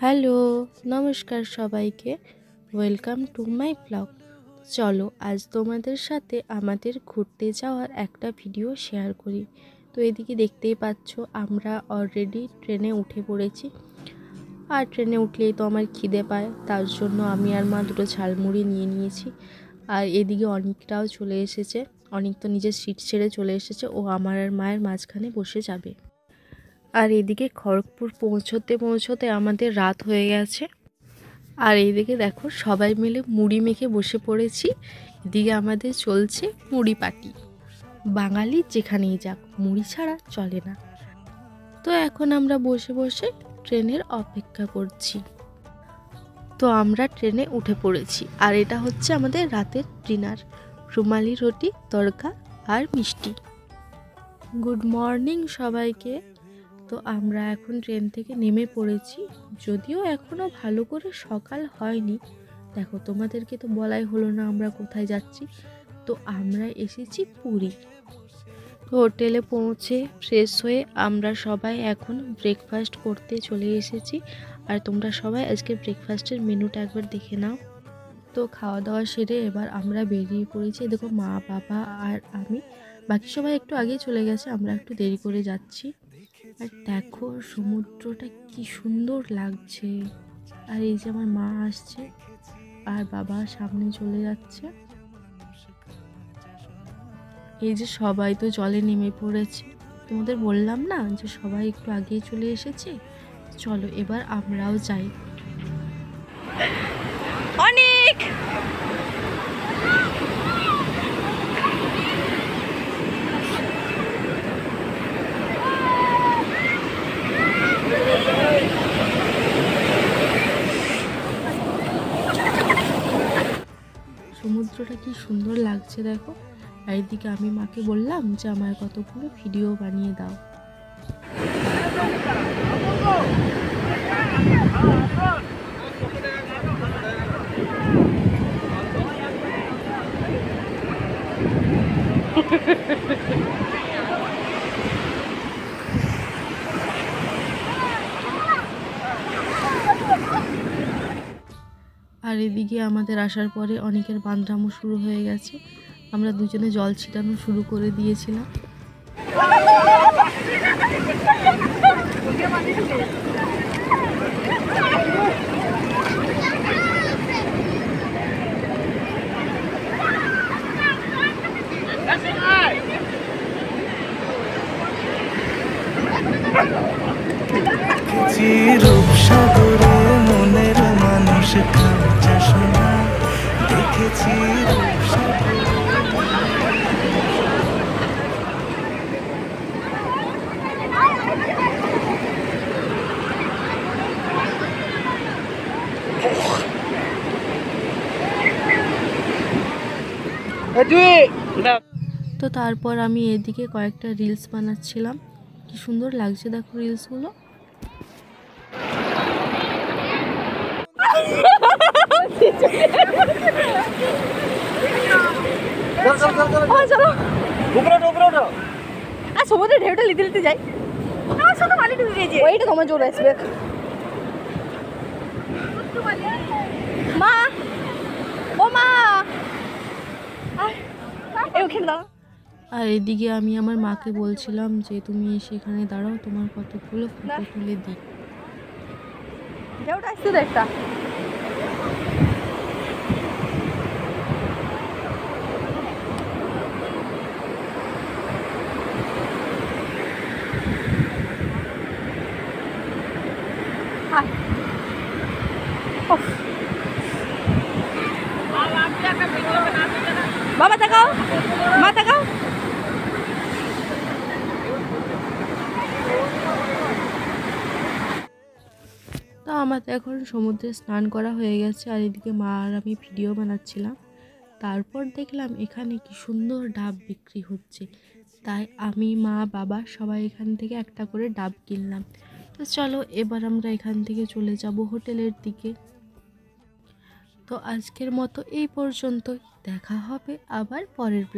Hello, নমস্কার সবাইকে। Welcome to my blog. চলো আজ তোমাদের সাথে আমাদের ঘুরতে যাওয়ার একটা ভিডিও শেয়ার করি। তো এদিকে দেখতেই পাচ্ছ আমরা অলরেডি ট্রেনে উঠে পড়েছি। আর ট্রেনে উঠলেই তো আমার খিদে পায়, তার জন্য আমি আর মা দুটো ঝালমুড়ি নিয়ে নিয়েছি। আর এদিকে অনিকটাও চলে এসেছে। অনিক তো নিজের সিট ছেড়ে চলে এসেছে, ও আমার আর মায়ের মাঝখানে বসে যাবে। আর এদিকে খড়গপুর পৌঁছতে আমাদের রাত হয়ে গেছে। আর এইদিকে দেখো সবাই মিলে মুড়ি মেখে বসে পড়েছি। এদিকে আমাদের চলছে মুড়ি পাটি। বাঙালি যেখানেই যাক মুড়ি ছাড়া চলে না। তো এখন আমরা বসে বসে ট্রেনের অপেক্ষা করছি। তো আমরা ট্রেনে উঠে পড়েছি, আর এটা হচ্ছে আমাদের রাতের ডিনার, রুমালি রুটি, তড়কা আর মিষ্টি। গুড মর্নিং সবাইকে। তো আমরা এখন ট্রেন থেকে নেমে পড়েছি, যদিও এখনও ভালো করে সকাল হয়নি। দেখো তোমাদেরকে তো বলাই হলো না আমরা কোথায় যাচ্ছি। তো আমরা এসেছি পুরী। তো হোটেলে পৌঁছে ফ্রেশ হয়ে আমরা সবাই এখন ব্রেকফাস্ট করতে চলে এসেছি। আর তোমরা সবাই আজকে ব্রেকফাস্টের মেনুটা একবার দেখে নাও। তো খাওয়া দাওয়া সেরে এবার আমরা বেরিয়ে পড়েছি। দেখো মা, বাবা আর আমি, বাকি সবাই একটু আগেই চলে গেছে, আমরা একটু দেরি করে যাচ্ছি। আর দেখো সমুদ্রটা কি সুন্দর লাগছে। আর এই যে আমার মা আসছে আর বাবা সামনে চলে যাচ্ছে। এই যে সবাই তো জলে নেমে পড়েছে। তোমাদের বললাম না যে সবাই একটু আগেই চলে এসেছে। চলো এবার আমরাও যাই। অনেক সমুদ্রটা কি সুন্দর লাগছে দেখো। আর এদিকে আমি মাকে বললাম যে আমার কতগুলো ভিডিও বানিয়ে দাও। আর এদিকে আমাদের আসার পরে অনেকের বাঁধরামো শুরু হয়ে গেছে। আমরা দুজনে জল ছিটানো শুরু করে দিয়েছিলাম। রূপসাগরে মনের মানুষ খাঁচা সোনা দেখেছি। তো তারপর আমি এদিকে কয়েকটা রিলস বানাচ্ছিলাম। কি সুন্দর লাগছে দেখো রিলসগুলো। সমুদ্রের ঢেউটা লিতে লিতে যাই। আমার সাথে মালি ঢুকে গেছে, ওইটা তোমার জোর আসবে। মা, ও মা, ওখানে দাও। আর এদিকে আমি আমার মাকে বলছিলাম যে তুমি সেখানে দাঁড়াও, তোমার কতগুলো ফটো তুলে দিই। ঢেউটা আসছে তো একটা। বাবা তাকাও, মা তাকাও। তো আমার তো এখন সমুদ্রে স্নান করা হয়ে গেছে, আর এদিকে মা আর আমি ভিডিও বানাচ্ছিলাম। তারপর দেখলাম এখানে কি সুন্দর ডাব বিক্রি হচ্ছে, তাই আমি, মা, বাবা সবাই এখান থেকে একটা করে ডাব কিনলাম। তো চলো এবার আমরা এখান থেকে চলে যাব হোটেলের দিকে। তো আজকের মতো এই পর্যন্ত, দেখা হবে আবার পরের ব্লগ।